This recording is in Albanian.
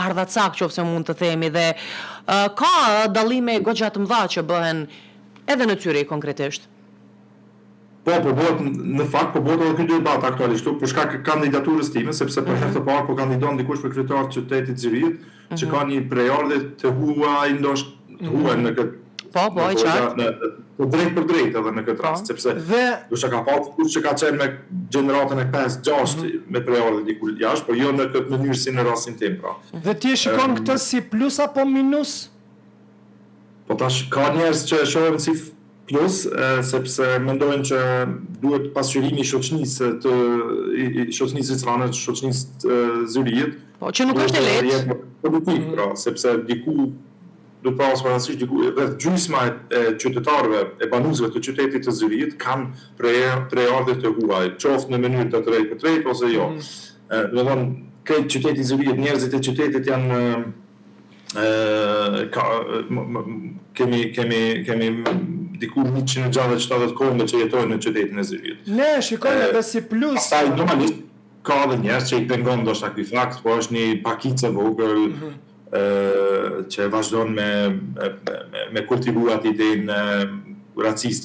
ardhacak, qofse mund të themi, dhe ka dallime goxha të mëdha që bëhen edhe në Cyri konkretisht. Po bëhet në fakt po bëhet edhe ky debat aktualisht për shkak të kandidaturës time, sepse për herë të parë po kandidon dikush për kryetar të qytetit Zërit, që ka një prejardhje të huaj ndoshta të huaj në këtë Po, e qartë. Drejt për drejt edhe në këtë rast, sepse ndoshta ka pasur kush që ka qenë me gjeneratën e 5-6 me prejardhje diku jashtë, por jo në këtë mënyrë si në rastin tim, pra. Dhe ti shikon këtë si plus apo minus? Po tash ka njerëz që shohin si plus, sepse mendojnë që duhet pasqyrimi i shoqënisë zvicrane, shoqënisë Zyrit. Po, që nuk është e lehtë. Politik, pra, sepse diku do të pasë parasysh diku rreth gjysma e qytetarëve e banuesve të qytetit të Zyrit kanë prejardhje të huaj, qoftë në mënyrë të drejtë për drejtë ose jo. Do të thonë, këtë qyteti i Zyrit, njerëzit e qytetit janë kemi diku 160 kombe që jetojnë në qytetin e Zyrit. Ne shikojmë edhe si plus. Pastaj normalisht ka edhe njerëz që i pengon ndoshta ky fakt, po është një pakicë vogël që vazhdon me kultivuar atë idenë raciste